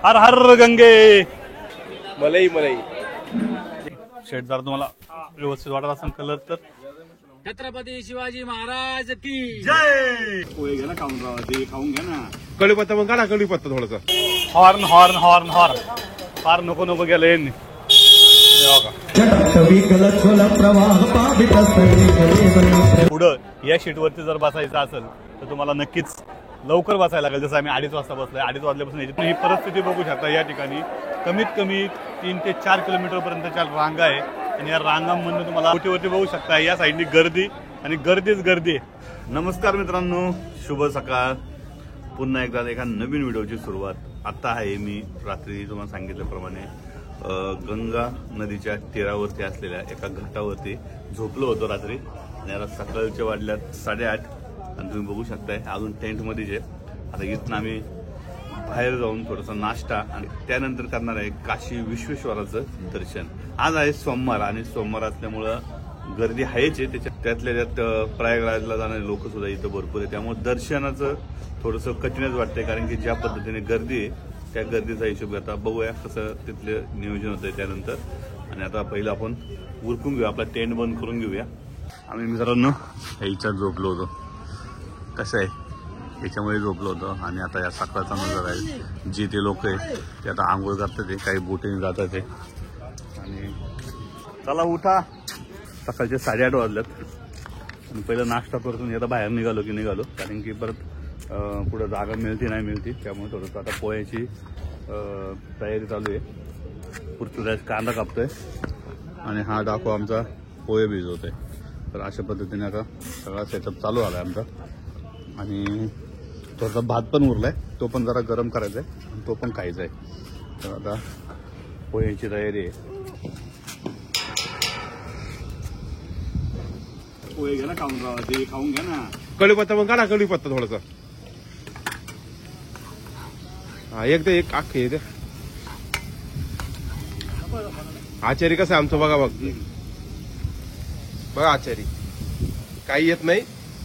हर हर गंगे मलई मलई शेट जर तुम्हाला व्यवस्थित वाटत असेल कलर तर छत्रपती शिवाजी महाराज की जय. पोहे घ्या ना खाऊन राहा ते खाऊन घ्या ना. कढीपत्ता मग काढा कढीपत्ता थोडासा. हॉर्न हॉर्न हॉर्न हॉर्न फार नको नको गेलं यांनी. पुढं या शीटवरती जर बसायचं असेल तर तुम्हाला नक्कीच लवकर बसायला लागेल. जसं आम्ही 2:30 वाजता बसलोय. 2:30 वाजल्यापासून याची ही परिस्थिती बघू शकता. या ठिकाणी कमीत कमी 3 ते 4 किलोमीटर पर्यंतच्या रांगा आहे आणि या रांगांमधून तुम्हाला ओटीवरती बघू शकता. या साईडनी गर्दी आणि गर्दीच गर्दी आहे. नमस्कार मित्रांनो, शुभ सकाळ. पुन्हा एकदा एका नवीन व्हिडिओची सुरुवात. आता आहे मी रात्री तुम्हाला सांगितल्याप्रमाणे गंगा नदीच्या तीरावरती असलेल्या एका घाटावरती झोपलो होतो रात्री आणि आता सकाळच्या वाजल्यात 8:30 आणि तुम्ही बघू शकताय अजून टेंटमध्येच आहे. आता इथून आम्ही बाहेर जाऊन थोडासा नाश्ता आणि त्यानंतर करणार आहे काशी विश्वेश्वराचं दर्शन. आज आहे सोमवार आणि सोमवार असल्यामुळं गर्दी आहेच आहे. त्यातल्या त्यात प्रयागराजला जाणारे लोक सुद्धा इथं भरपूर आहे. त्यामुळे दर्शनाचं थोडंसं कठीणच वाटतंय कारण की ज्या पद्धतीने गर्दी आहे त्या गर्दीचा हिशोब आता बघूया कसं तिथलं नियोजन होतंय त्यानंतर. आणि आता पहिलं आपण उरकून घेऊया, आपला टेंट बंद करून घेऊया. आम्ही मित्रांनो ह्याच्यात झोपलो होतो. कसं आहे याच्यामध्ये झोपलो होतो आणि आता या सकाळचा नजर आहे. जे ते लोक आहे ते आता आंघोळ करतात, काही बोटीने जातात ते. आणि चला उठा, सकाळचे 8:30 वाजल्यात आणि पहिलं नाश्ता करतो आता बाहेर निघालो कारण की परत पुढं जागा मिळते नाही मिळते. त्यामुळे थोडंसं आता पोह्याची तयारी चालू आहे. पुरचुऱ्याचा कांदा कापतोय आणि हा डाकू आमचा पोहे भिजवतोय. तर अशा पद्धतीने आता सगळा सेटअप चालू झाला आहे आमचा. आणि थोडासा भात पण उरलाय, तो पण जरा गरम करायचा आहे आणि तो पण खायचा आहे. तर आता पोह्याची तयारी आहे. पोहे घ्या ना खाऊन राहा ते खाऊन घ्या ना. कढीपत्ता मग काढा कढीपत्ता थोडासा. हा एक अख्खे येते. आचारी कसं आहे आमचं बघा बघा आचारी काही येत नाही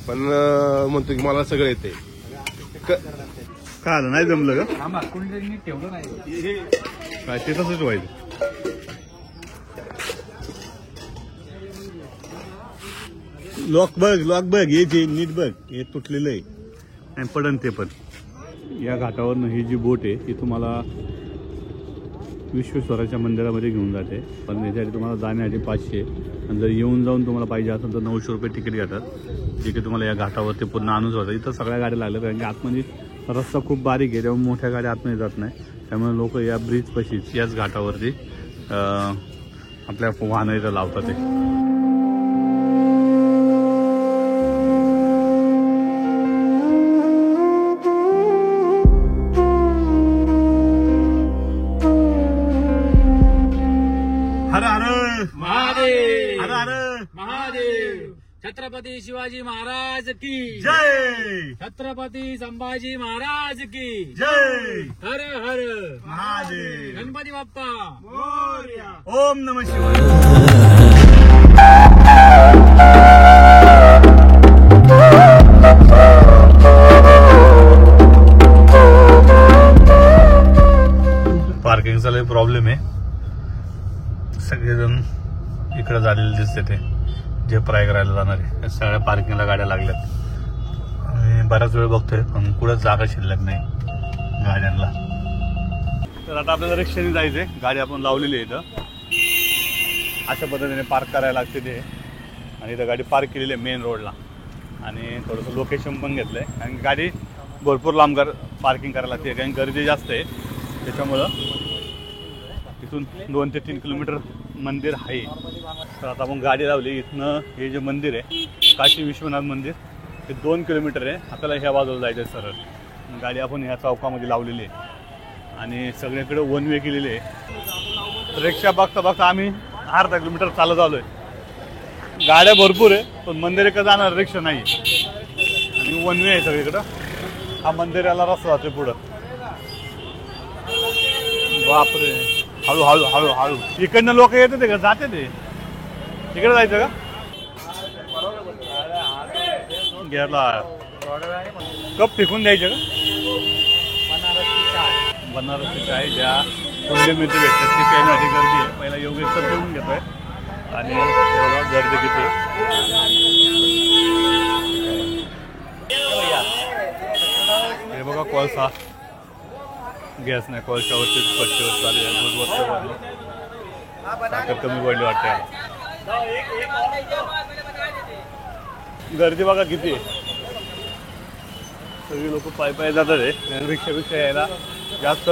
पण म्हणतो की मला सगळं येते. काय आलं नाही जमलं का? ठेवलं नाही काय ते तसंच व्हायचं. लॉक बघ हे नीट बघ, हे तुटलेलं आहे आणि पडन ते पण. या घाटावरनं ही जी बोट आहे ती तुम्हाला विश्वेश्वराच्या मंदिरामध्ये घेऊन जाते. पण याच्यासाठी तुम्हाला जाण्यासाठी 500 आणि जर येऊन जाऊन तुम्हाला पाहिजे असेल तर 900 रुपये तिकीट घेतात. जे की तुम्हाला या घाटावरती पूर्ण आणून होतं. इथं सगळ्या गाड्या लागल्या कारण की आतमध्ये रस्ता खूप बारीक आहे त्यामुळे मोठ्या गाड्या आतमध्ये जात नाही. त्यामुळे लोक या ब्रिज पाशीच याच घाटावरती आपल्या वाहनं इथं लावतात ते. हर हर महादेव हर हर महादेव. छत्रपती शिवाजी महाराज की जय. छत्रपती संभाजी महाराज की जय. हर हर महादेव. गणपती बाप्पा. ओम नमः शिवाय. पार्किंगचा लय प्रॉब्लेम आहे. सगळेजण इकडे झालेले दिसते ते जे प्रयागराजला जाणारे सगळ्या पार्किंगला गाड्या लागल्यात. आणि बराच वेळ बघतोय पण कुठंच जागा शिल्लक नाही गाड्यांना. तर आता आपल्याला रिक्षाने जायचंय. गाडी आपण लावलेली आहे इथं. अशा पद्धतीने पार्क करायला लागते ते. आणि इथं गाडी पार्क केलेली आहे मेन रोडला. आणि थोडंसं लोकेशन पण घेतलंय कारण गाडी भरपूर लांब पार्किंग करायला लागते कारण गर्दी जास्त आहे. त्याच्यामुळं इथून 2 ते 3 किलोमीटर मंदिर आहे. तर आता आपण गाडी लावली. इथनं हे जे मंदिर आहे काशी विश्वनाथ मंदिर ते 2 किलोमीटर आहे. आपल्याला ह्या बाजूला जायचं आहे सरळ. गाडी आपण ह्या चौकामध्ये लावलेली आहे आणि सगळीकडे वन वे केलेली आहे. रिक्षा बघता आम्ही अर्धा किलोमीटर चालत आलोय. गाड्या भरपूर आहे पण मंदिर का जाणार रिक्षा नाही आणि वन वे आहे सगळीकडं. हा मंदिराला रस्ता जातोय पुढं. बापरे, हळू हळू हळू हळू. इकडनं लोक येते का जाते ते तिकडे जायचं का? गेला कप फेकून द्यायचं का? बनारसी चाय ज्या कुंडीमध्ये भेटतात ती प्यायची गर्दी आहे. पहिला योगेशचं पिऊन घेतोय आणि गर्दी किती. हे बघा कोळसा, गॅस नाही, कोळशावरतीच पट्टीवर चालू आहे. दूध वाटतं, साखर कमी पडली वाटते. गर्दी बघा किती आहे. सगळी लोक पायी जातात आहे. रिक्षापेक्षा यायला जास्त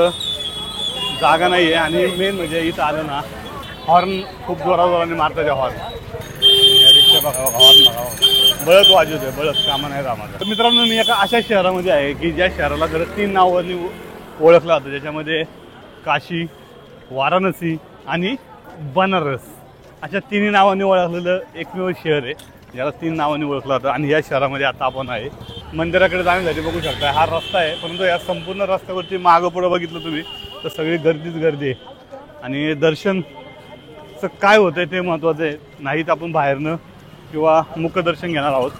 जागा नाही आहे. आणि मेन म्हणजे इथं आलं ना हॉर्न खूप जोराजोराने मारतात त्या हॉर्न. रिक्षा बघा हॉर्न बघा, बळत वाजवतोय, बळत कामा नाही राहणार. तर मित्रांनो मी एका अशा शहरामध्ये आहे की ज्या शहराला जर 3 नावांनी ओळखलं जातं. ज्याच्यामध्ये काशी, वाराणसी आणि बनारस अशा 3 नावांनी ओळखलेलं एकमेव शहर आहे ज्याला 3 नावांनी ओळखलं जातं. आणि या शहरामध्ये आता आपण आहे. मंदिराकडे जाण्यासाठी बघू शकता हा रस्ता आहे, परंतु या संपूर्ण रस्त्यावरती मागं पुढं बघितलं तुम्ही तर सगळी गर्दीच गर्दी आहे. आणि दर्शनचं काय होतंय ते महत्त्वाचं आहे. नाहीत आपण बाहेरनं किंवा मुखदर्शन घेणार आहोत,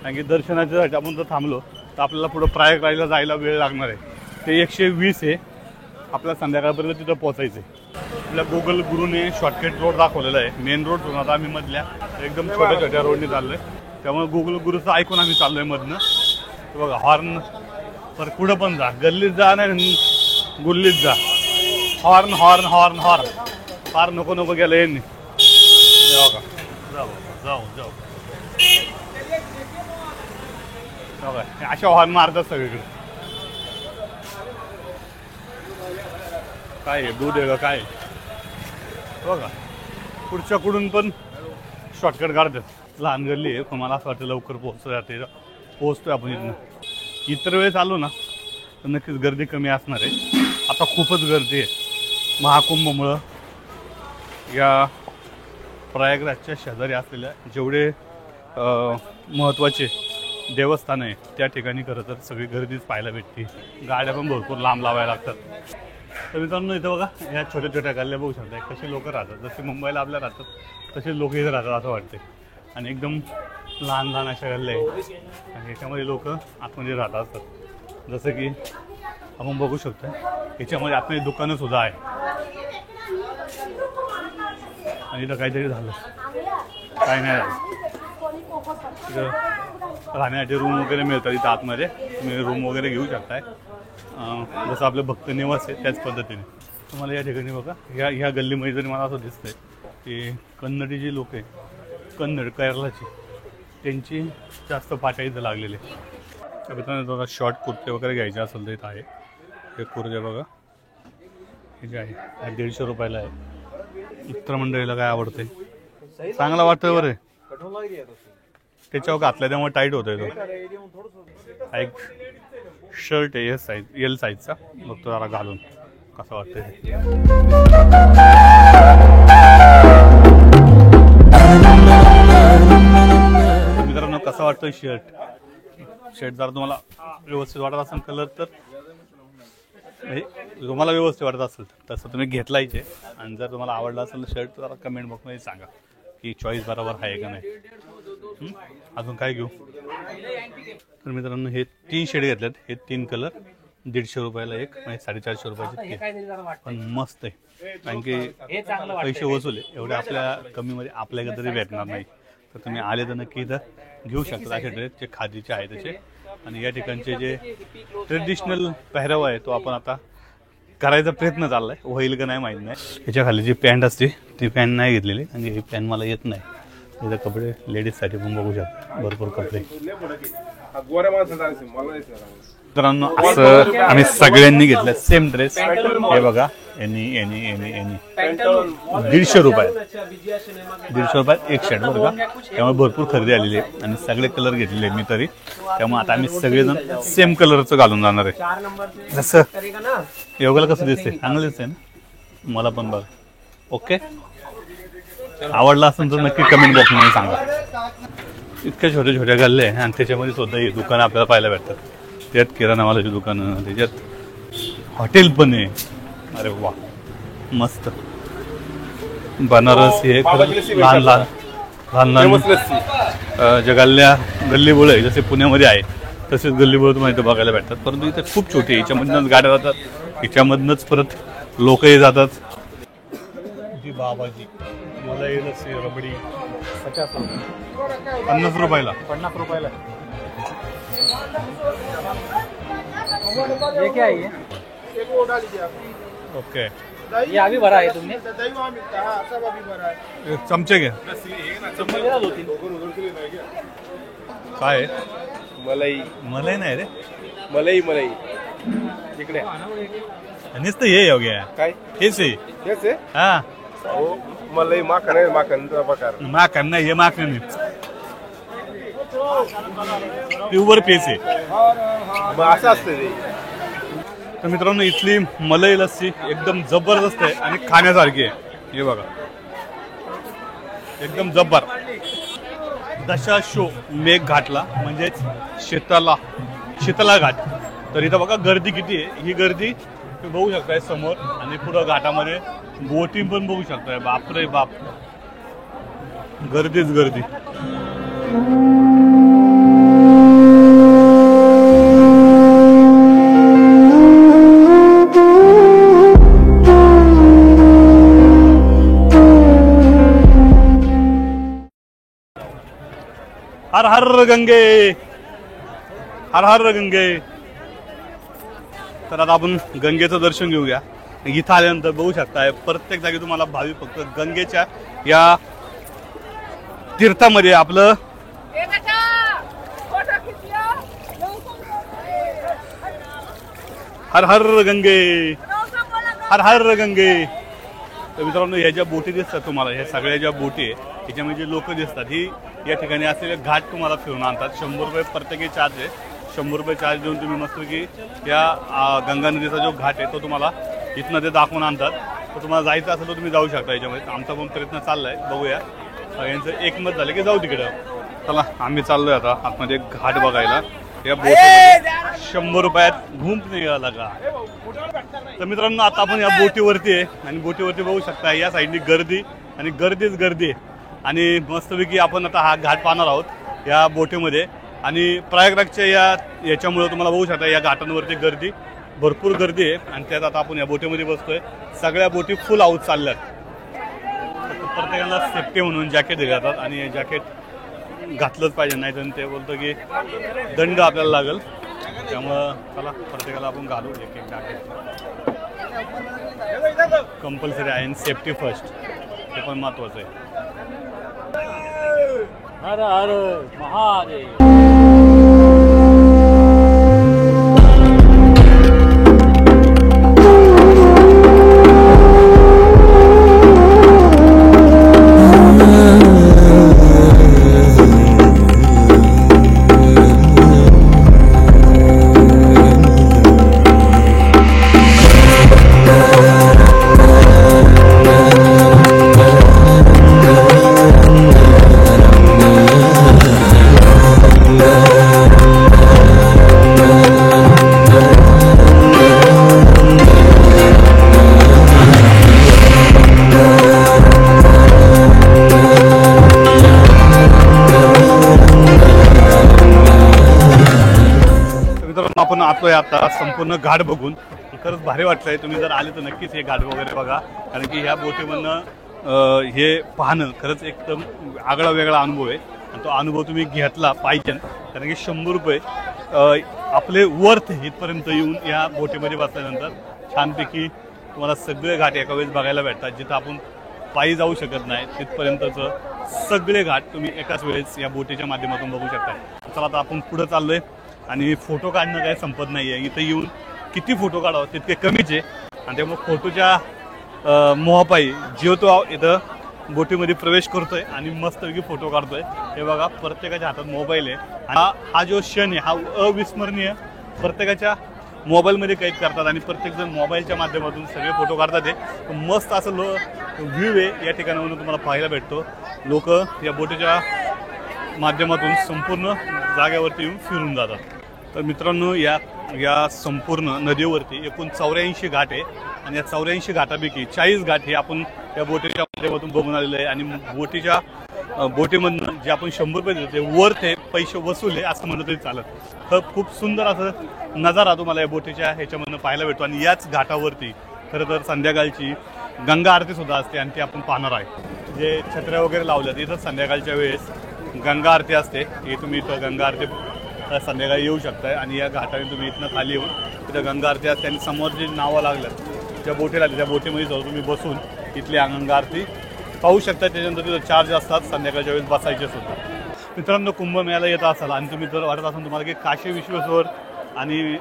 कारण की दर्शनाच्यासाठी आपण जर थांबलो तर आपल्याला पुढं प्रयागराजला जायला वेळ लागणार आहे. ते 120 आहे, आपल्याला संध्याकाळपर्यंत तिथं पोचायचं आहे. आपल्या गुगल गुरुने शॉर्टकट रोड दाखवलेला आहे. मेन रोड सोडून आता आम्ही मधल्या एकदम छोट्या छोट्या रोडने चाललो आहे. त्यामुळे गुगल गुरुचं ऐकून आम्ही चाललो आहे मधनं. बघा हॉर्न पर कुठं पण जा, गल्लीत जा नाही गुल्लीत जा, हॉर्न हॉर्न हॉर्न हॉर्न. फार नको नको गेलं यांनी. बघा जाऊ जाऊ जाऊ बघा अशा हॉर्न मारतात सगळीकडे. काय आहे, दूध आहे का काय बघा. पुढच्याकडून पण शॉर्टकट काढतात. लहान गल्ली आहे पण मला असं वाटतं लवकर पोहोचतोय आपण इथनं. इतर वेळेस आलो ना तर नक्कीच गर्दी कमी असणार आहे. आता खूपच गर्दी आहे महाकुंभमुळं. या प्रयागराजच्या शेजारी असलेल्या जेवढे महत्त्वाचे देवस्थान आहे त्या ठिकाणी खरं तर सगळी गर्दीच पाहायला भेटते. गाड्या पण भरपूर लांब लावायला लागतात. तर मित्रांनो इथं बघा ह्या छोट्या छोट्या गल्ल्या बघू शकता कसे लोक राहतात. जसे मुंबईला आपल्या राहतात तसे लोक इथे राहतात असं वाटते. आणि एकदम लहान लहान अशा गल्ल्या आहे आणि याच्यामध्ये लोक आतमध्ये राहत असतात. जसं की आपण बघू शकतो याच्यामध्ये आतमध्ये दुकानं सुद्धा आहे. आणि इथं काहीतरी झालं काय नाही झालं. इथं राहण्यासाठी रूम वगैरे मिळतात. इथं आतमध्ये तुम्ही रूम वगैरे घेऊ शकताय. जसं आपलं भक्त निवास आहे त्याच पद्धतीने तुम्हाला या ठिकाणी बघा ह्या गल्लीमध्ये जरी मला असं दिसतंय की कन्नडी जी लोक आहे, कन्नड केरलाची, त्यांची जास्त पाट्या इथं लागलेली आहे. त्या मित्रांनो बघा शॉर्ट कुर्ते वगैरे घ्यायचे असेल तर इथं आहे. हे कुर्ते बघा हे जे आहे 150 रुपयाला आहे. मित्रमंडळीला काय आवडते चांगला वाटतं बरं. त्याच्यावर घातल्या त्यामुळे टाईट होतोय तो. एक शर्ट आहे एल साईजचा, बघतो जरा घालून कसं वाटतंय. मित्रांनो कसं वाटतंय शर्ट जर तुम्हाला व्यवस्थित वाटत असेल कलर तर तुम्हाला व्यवस्थित वाटत असेल तसं तुम्ही घेतलायचे. आणि जर तुम्हाला आवडला असेल तर शर्ट जरा कमेंट बॉक्समध्ये सांगा की चॉईस बरोबर आहे का नाही. अजून काय घेऊ. तर मित्रांनो हे 3 शेड घेतलेत. हे 3 कलर 150 रुपयाला एक, म्हणजे 450 रुपयाचे. पण मस्त आहे कारण की पैसे वसूल आहे. एवढे आपल्या कमीमध्ये आपल्याकडे तरी भेटणार नाही. तर तुम्ही आले तर नक्की इथं घेऊ शकता. असे ड्रेस जे खादीचे आहे त्याचे. आणि या ठिकाणचे जे ट्रेडिशनल पेहराव आहे तो आपण आता करायचा प्रयत्न चाललाय. होईल का नाही माहीत नाही. याच्या खाली जी पॅन्ट असते ती पॅन्ट नाही घेतलेली आणि ही पॅन्ट मला येत नाही. इथं कपडे लेडीजसाठी पण बघू शकता भरपूर कपडे. मित्रांनो असं आम्ही सगळ्यांनी घेतलं सेम ड्रेस. हे बघा यांनी 150 रुपये 150 रुपयात एक शर्ट बरं का. त्यामुळे भरपूर खरेदी आलेली आहे आणि सगळे कलर घेतलेले मी तरी. त्यामुळे आता आम्ही सगळेजण सेम कलरचं घालून जाणार आहे. जसं योगाला कसं दिसते चांगलं दिसतंय ना. मला पण बघ ओके. आवडला असेल तर नक्की कमेंट बॉक्समध्ये सांगा. इतक्या छोट्या छोट्या गल्ले आहे आणि त्याच्यामध्ये सुद्धा ही दुकानं आपल्याला पाहायला भेटतात. त्यात किराणा मालाची दुकानं, त्याच्यात हॉटेल पण आहे. अरे वा मस्त. बनारस हे लहान लहान ज्या गल्ल्या गल्ली बोळ आहे जसे पुण्यामध्ये आहे तसेच गल्लीबोळ तुम्हाला इथं बघायला भेटतात, परंतु इथे खूप छोटी आहे. हिच्यामधनंच गाड्या जातात, हिच्यामधनंच परत लोकही जातात. जी बाबाजी मलाई लस्सी रबडी 50 रुपयाला. 50 रुपयाला. ये क्या है ये? ओके, ये अभी भरा है तुमने? एक चमचे घे. काय आहे? मलाई मलाई नाही रे, मलाई मलाई इकडे नुसतं हे योग्य काय हेच आहे. हेच आहे हा हो, मलाई माखन आहे, माखनचा प्रकार. माखन नाही, हे माखन प्युअर पेस आहे. मग असं असतं ते. तर मित्रांनो, इथली मलाई लस्सी एकदम जबरदस्त आहे आणि खाण्यासारखी आहे. हे बघा, एकदम जब्बर. दशाशो मेघ घाटला म्हणजेच शीतला घाट. तर इथं बघा गर्दी किती आहे. ही गर्दी तुम्ही बघू शकताय समोर, आणि पुढं घाटामध्ये बोटिंग पण बघू शकताय. बापरे बाप, गर्दीच गर्दी. हर हर गंगे, हर हर गंगे. तर आता आपण गंगेचं दर्शन घेऊया. इथं आल्यानंतर बघू शकताय प्रत्येक जागी तुम्हाला भाविक फक्त गंगेच्या या तीर्थामध्ये आपलं हर हर गंगे, हर हर गंगे. तर मित्रांनो, ह्या ज्या बोटी दिसतात तुम्हाला, ह्या सगळ्या ज्या बोटी आहे ह्याच्यामध्ये जे लोक दिसतात, ही या ठिकाणी असलेले घाट तुम्हाला फिरून आणतात. 100 रुपये प्रत्येकी चार्ज आहे. 100 रुपये चार्ज देऊन तुम्ही मस्तपैकी या गंगा नदीचा जो घाट आहे तो तुम्हाला इथनं ते दाखवून आणतात. तर तुम्हाला जायचं असेल तर तुम्ही जाऊ शकता. याच्यामध्ये आमचा पण प्रयत्न चाललाय, बघूया. यांचं एकमत झालं की जाऊ तिकडं. चला, आम्ही चाललोय आता आतमध्ये घाट बघायला. या बोट 100 रुपयात घुम निघाला का. तर मित्रांनो, आता आपण या बोटीवरती आहे आणि बोटीवरती बघू शकता या साईडनी गर्दी आणि गर्दीच गर्दी आहे. आणि मस्तपैकी आपण आता हा घाट पाहणार आहोत या बोटीमध्ये. आणि प्रयागराजच्या याच्यामुळे तुम्हाला बघू शकता या घाटांवरती गर्दी, भरपूर गर्दी आहे. आणि त्यात आता आपण या बोटीमध्ये बसतोय. सगळ्या बोटी फुल आऊट चालल्यात. प्रत्येकाला सेफ्टी म्हणून जॅकेट दिले जातात आणि हे जॅकेट घातलंच पाहिजे, नाही तर ते बोलतो की दंड आपल्याला लागेल. त्यामुळं चला, प्रत्येकाला आपण घालू एक एक जॅकेट. कंपल्सरी आहे आणि सेफ्टी फर्स्ट, ते पण महत्वाचं आहे. हर हर महादेव. आपण आतोय आता संपूर्ण घाट बघून. खरंच भारी वाटतंय. तुम्ही जर आले तर नक्कीच हे घाट वगैरे बघा, कारण की ह्या बोटीमधनं हे पाहणं खरंच एकदम आगळा वेगळा अनुभव आहे. आणि तो अनुभव तुम्ही घेतला पाहिजे, कारण की 100 रुपये आपले वर्थ इथपर्यंत येऊन या बोटीमध्ये बसल्यानंतर छानपैकी तुम्हाला सगळे घाट एका वेळेस बघायला भेटतात. जिथं आपण पायी जाऊ शकत नाही तिथपर्यंतचं सगळे घाट तुम्ही एकाच वेळेस या बोटीच्या माध्यमातून बघू शकता. चला, आता आपण पुढे चाललोय आणि फोटो काढणं काही संपत नाही आहे. इथं येऊन किती फोटो काढावं तितके कमीच आहे. आणि त्यामुळे फोटोच्या मोहापायी जीव तो इथं बोटीमध्ये प्रवेश करतोय आणि मस्तपैकी फोटो काढतोय. हे बघा, प्रत्येकाच्या हातात मोबाईल आहे. हा जो क्षण आहे हा अविस्मरणीय. प्रत्येकाच्या मोबाईलमध्ये कैद करतात आणि प्रत्येकजण मोबाईलच्या माध्यमातून सगळे फोटो काढतात. ते मस्त असं व्ह्यू आहे या ठिकाणावरून तुम्हाला पाहायला भेटतो. लोक या बोटीच्या माध्यमातून संपूर्ण जागेवरती येऊन फिरून जातात. तर मित्रांनो, या संपूर्ण नदीवरती एकूण 84 घाट आहे आणि या 84 घाटापैकी 40 घाट हे आपण या बोटीच्या माध्यमातून बघून आलेलं आहे. आणि बोटीमधनं जे आपण 100 रुपये देतो ते वर्थ आहे पैसे वसूल आहे असं म्हणलं तरी चालत. तर खूप सुंदर असं नजारा तुम्हाला या बोटीच्या ह्याच्यामधनं पाहायला भेटतो. आणि याच घाटावरती खरं तर संध्याकाळची गंगा आरती सुद्धा असते आणि ती आपण पाहणार आहे. जे छत्र्या वगैरे लावल्यात इथं संध्याकाळच्या वेळेस गंगा आरती असते. हे तुम्ही इथं गंगा आरती संध्याकाळी येऊ शकताय. आणि या घाटाने तुम्ही इथनं खाली येऊन तिथं गंगा आरती असते. आणि समोर जी नावं लागल्यात त्या बोटीला त्या बोटीमध्ये जाऊन तुम्ही बसून इथली गंगा आरती पाहू शकता. त्याच्यानंतर तिथं चार्ज असतात संध्याकाळच्या वेळेस बसायचे सुद्धा. मित्रांनो, कुंभमेळ्याला येत असाल आणि तुम्ही जर वाटत असाल तुम्हाला की काशी विश्वेश्वर आणि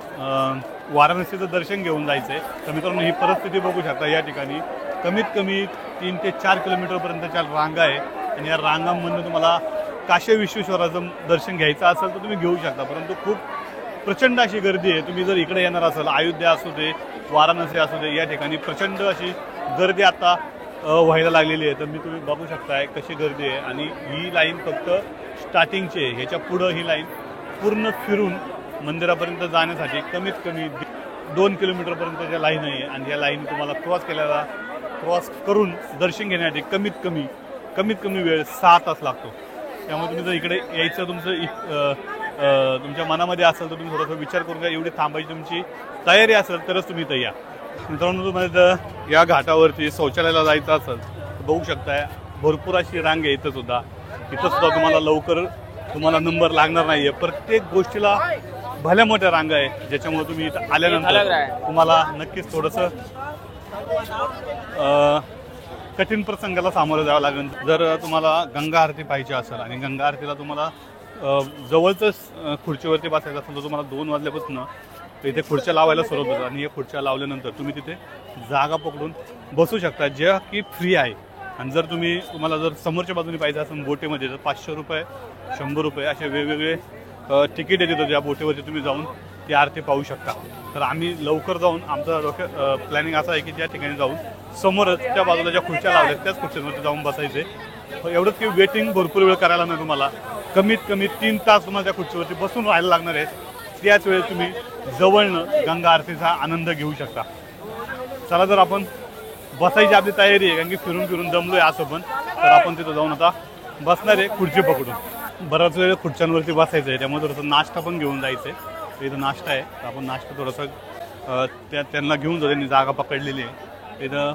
वाराणसीचं दर्शन घेऊन जायचं आहे तर मित्रांनो ही परिस्थिती बघू शकता. या ठिकाणी कमीत कमी 3 ते 4 किलोमीटरपर्यंतच्या रांगा आहे. आणि या रांगांमधून तुम्हाला काशी विश्वेश्वराचं दर्शन घ्यायचं असेल तर तुम्ही घेऊ शकता. परंतु खूप प्रचंड अशी गर्दी आहे. तुम्ही जर इकडे येणार असाल, अयोध्या असू दे, वाराणसी असू दे, या ठिकाणी प्रचंड अशी गर्दी आता व्हायला लागलेली आहे. तर मी तुम्ही बघू शकताय कशी गर्दी आहे. आणि ही लाईन फक्त स्टार्टिंगची आहे. ह्याच्या पुढं ही लाईन पूर्ण फिरून मंदिरापर्यंत जाण्यासाठी कमीत कमी 2 किलोमीटरपर्यंतच्या लाईन आहे. आणि या लाईन तुम्हाला क्रॉस करून दर्शन घेण्यासाठी कमीत कमी वेळ 6 तास लागतो. त्यामुळे तुम्ही जर इकडे यायचं तुमच्या मनामध्ये असेल तर तुम्ही थोडासा विचार करून घ्या. एवढी थांबायची तुमची तयारी असेल तरच तुम्ही इथं या. मित्रांनो, तुम्हाला जर या घाटावरती शौचालयाला जायचं असेल तर बघू शकताय भरपूर अशी रांग आहे. इथं सुद्धा तुम्हाला लवकर नंबर लागणार नाहीये. प्रत्येक गोष्टीला भल्या मोठ्या रांगा आहे. ज्याच्यामुळे तुम्ही इथं आल्यानंतर तुम्हाला नक्कीच थोडंसं कठीण प्रसंगाला सामोरं जावं लागेल. जर तुम्हाला गंगा आरती पाहिजे असेल आणि गंगा आरतीला तुम्हाला जवळच खुर्चीवरती बसायचं असेल तर तुम्हाला 2 वाजल्यापासून इथे खुर्च्या लावायला सुरुवात होतं. आणि या खुर्च्या लावल्यानंतर तुम्ही तिथे जागा पकडून बसू शकता, ज्या की फ्री आहे. आणि जर तुम्हाला जर समोरच्या बाजूने पाहिजे असेल बोटीमध्ये तर 500 रुपये 100 रुपये असे वेगवेगळे तिकीट येते. ज्या बोटीवरती तुम्ही जाऊन ती आरती पाहू शकता. तर आम्ही लवकर जाऊन आमचं प्लॅनिंग असं आहे की त्या ठिकाणी जाऊन समोरच त्या बाजूला ज्या खुर्च्या लावल्यात त्याच खुर्च्यांवरती जाऊन बसायचे. एवढंच की वेटिंग भरपूर वेळ करायला नाही. तुम्हाला कमीत कमी 3 तास तुम्हाला त्या खुर्चीवरती बसून राहायला लागणार आहे. त्याच वेळेस तुम्ही जवळनं गंगा आरतीचा आनंद घेऊ शकता. चला, जर आपण बसायची आपली तयारी आहे कारण की फिरून जमलोय असं पण, तर आपण तिथं जाऊन आता बसणार आहे खुर्ची पकडून. बराच वेळ खुर्च्यांवरती बसायचं आहे. त्यामुळे थोडंसं नाश्ता पण घेऊन जायचं आहे. इथं नाश्ता आहे तर आपण नाश्ता थोडंसं त्यांना घेऊन जाऊ. त्यांनी जागा पकडलेली आहे. इथं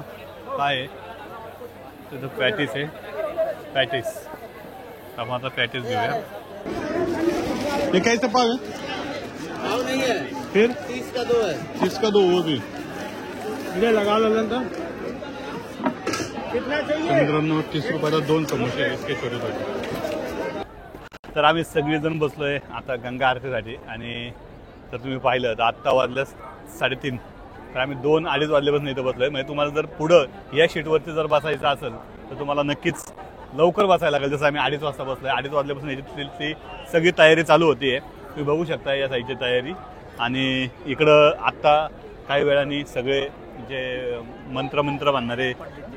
काय आहे, तिथं पॅटीस आहे. आपण आता पॅटीस घेऊया. हे कैसे पाव है? नहीं है, फिर 30 का 2 है. 30 का 2 वो भी इधर लगा लो लंका. कितना चाहिए? मित्रांनो 30 रुपयाला 2 समोसे आहेत इतके छोटे छोटे. तर आम्ही सगळेजण बसलोय आता गंगा आरतीसाठी. आणि जर तुम्ही पाहिलं तर आत्ता वाजल्या 3:30. तर आम्ही 2-2:30 वाजल्यापासून इथं बसलोय. म्हणजे तुम्हाला जर पुढं या शीटवरती जर बसायचं असेल तर तुम्हाला नक्कीच लवकर बसायला लागेल. जसं आम्ही 2:30 वाजता बसलोय. 2:30 वाजल्यापासून याची सगळी तयारी चालू होती आहे. तुम्ही बघू शकता या साईडची तयारी. आणि इकडं आत्ता काही वेळाने सगळे जे मंत्र म्हणणारे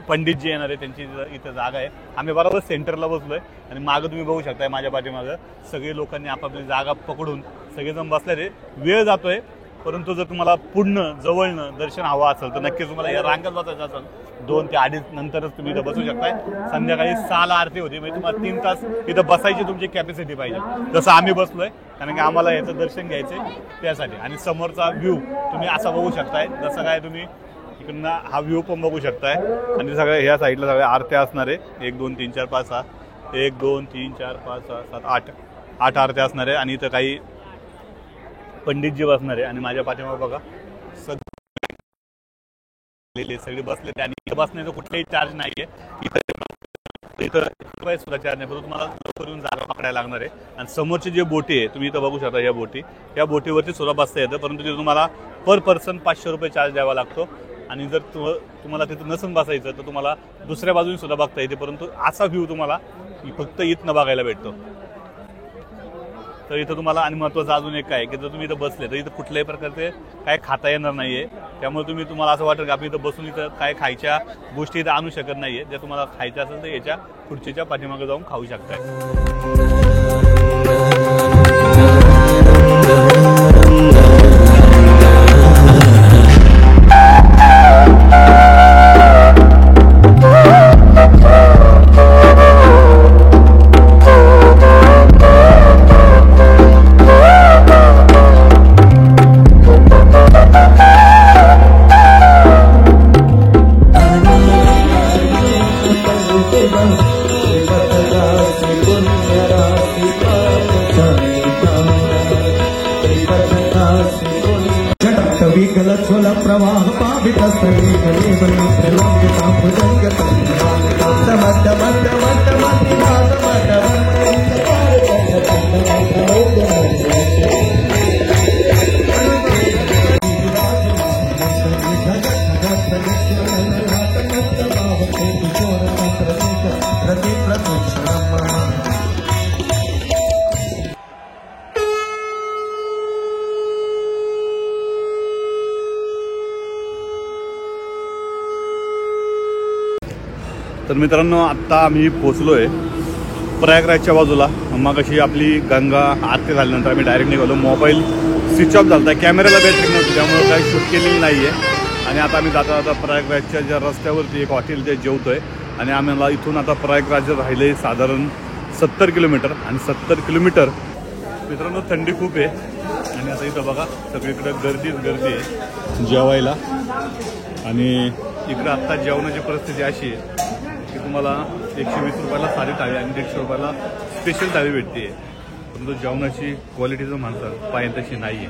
पंडित जे येणारे त्यांची इथं जागा आहे. आम्ही बरोबर सेंटरला बसलोय. आणि मागं तुम्ही बघू शकताय माझ्या पाठीमागं सगळे लोकांनी आपापली जागा पकडून सगळेजण बसले. वेळ जातोय. परंतु जर तुम्हाला पूर्ण जवळनं दर्शन हवं असेल तर नक्कीच तुम्हाला या रांगात बसायचं असेल 2 ते 2:30 नंतरच तुम्ही इथं बसू शकताय. संध्याकाळी 6ला आरती होती. म्हणजे तुम्हाला 3 तास इथं बसायची तुमची कॅपॅसिटी पाहिजे. जसं आम्ही बसलोय कारण की आम्हाला याचं दर्शन घ्यायचंय त्यासाठी. आणि समोरचा व्ह्यू तुम्ही असा बघू शकताय. जसं काय तुम्ही इकडनं हा व्ह्यू पण बघू शकताय. आणि सगळ्या ह्या साईडला सगळ्या आरत्या असणार आहे. 1 2 3 4 5 6 1 2 3 4 5 6 7 8 आरत्या असणार आहे. आणि इथं काही पंडित जी बसणार आहे. आणि माझ्या पाठीमागे बघा सगळे बसले. आणि इथं बसण्याचा कुठलाही चार्ज नाहीये. इथं सुद्धा चार्ज नाही. परंतु तुम्हाला लवकर जागा पकडायला लागणार आहे. आणि समोरची जी बोटी आहे तुम्ही इथं बघू शकता. या बोटीवरती सुद्धा बसता येतं. परंतु तिथे तुम्हाला पर पर्सन 500 रुपये चार्ज द्यावा लागतो. आणि जर तुम्हाला तिथं नसून बसायचं तर तुम्हाला दुसऱ्या बाजूने सुद्धा बघता येते. परंतु असा व्ह्यू तुम्हाला फक्त इथनं बघायला भेटतो. तर इथं तुम्हाला आणि महत्त्वाचं अजून एक काय की जर तुम्ही इथं बसले तर इथं कुठल्याही प्रकारचे काय खाता येणार नाहीये. त्यामुळे तुम्हाला असं वाटेल की आपण इथं बसून इथं काय खायच्या गोष्टी इथं आणू शकत नाहीये. ज्या तुम्हाला खायच्या असेल तर याच्या खुर्चीच्या पाठीमागे जाऊन खाऊ शकताय. तर मित्रांनो आत्ता आम्ही पोचलोय प्रयागराजच्या बाजूला. मग अशी आपली गंगा आरती झाल्यानंतर आम्ही डायरेक्ट निघालो. मोबाईल स्विच ऑफ झाला, कॅमेऱ्याला बॅटरी नव्हती, त्यामुळे काही शूट केलेली नाही आहे. आणि आता आम्ही जाता जाता प्रयागराजच्या ज्या रस्त्यावरती एक हॉटेल ते जेवतोय. आणि आम्हाला इथून आता प्रयागराज राहिले साधारण 70 किलोमीटर. आणि 70 किलोमीटर मित्रांनो थंडी खूप आहे. आणि आता इथं बघा सगळीकडे गर्दी आहे जेवायला. आणि इकडं आत्ता जेवणाची परिस्थिती अशी आहे की तुम्हाला 120 रुपयाला साधी थाळी आणि 150 रुपयाला स्पेशल थाळी भेटते. परंतु जेवणाची क्वालिटी जर म्हणतात पाहिजे तशी नाही आहे.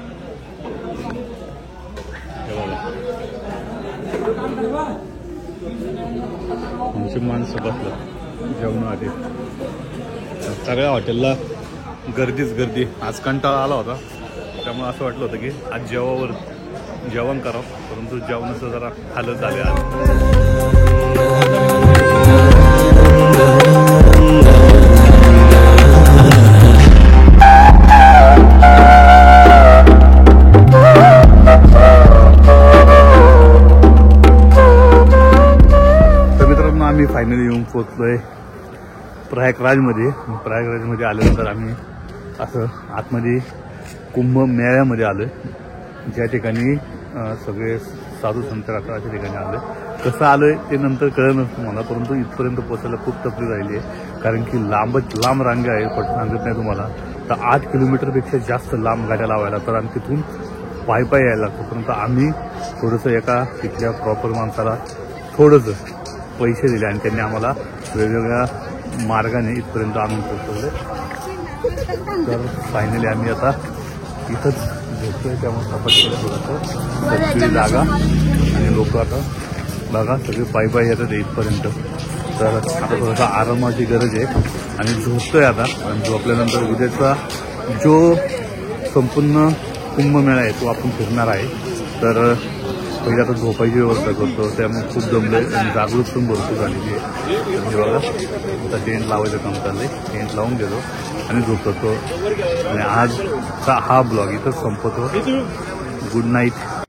आमची माणसं बसलं जेवणाआधी. सगळ्या हॉटेलला गर्दीच गर्दी. आज कंटाळा आला होता, त्यामुळे असं वाटलं होतं की आज जेवण करावं, परंतु जेवणाचं जरा हालत झाले आज. आम्ही फायनली येऊन पोचलोय प्रयागराजमध्ये. प्रयागराजमध्ये आल्यानंतर आम्ही असं आतमध्ये कुंभमेळ्यामध्ये आलोय, ज्या ठिकाणी सगळे साधू संत राहतात अशा ठिकाणी आलोय. कसं आलोय ते नंतर कळलं नसतं मला, परंतु इथपर्यंत पोचायला खूप तकलीफ राहिली आहे. कारण की लांब रांगा आहे. पण सांगत नाही तुम्हाला तर 8 किलोमीटरपेक्षा जास्त लांब गाड्या लावायला, तर आणि तिथून पायी यायला लागतं. परंतु आम्ही थोडंसं एका तिथल्या प्रॉपर माणसाला थोडंसं पैसे दिले आणि त्यांनी आम्हाला वेगवेगळ्या मार्गाने इथपर्यंत आणून पोहोचवले. तर फायनली आम्ही आता इथंच झोपतोय. त्यामुळे सपाट केलं थोडंसं जागा. आणि लोक आता बघा सगळे पायी येतात इथपर्यंत. तर आता थोडासा आरामाची गरज आहे आणि झोपतोय आता. आणि झोपल्यानंतर उद्याचा जो संपूर्ण कुंभमेळा आहे तो आपण फिरणार आहे. तर पहिले आता झोपायची व्यवस्था करतो, त्यामुळे खूप जमले आणि जागृत पण भरपूर झालेली आहे. बघा आता टेंट लावायचं काम चाललंय. टेंट लावून गेलो आणि झोपतो. आणि आजचा हा ब्लॉग इथंच संपवतो. Good night.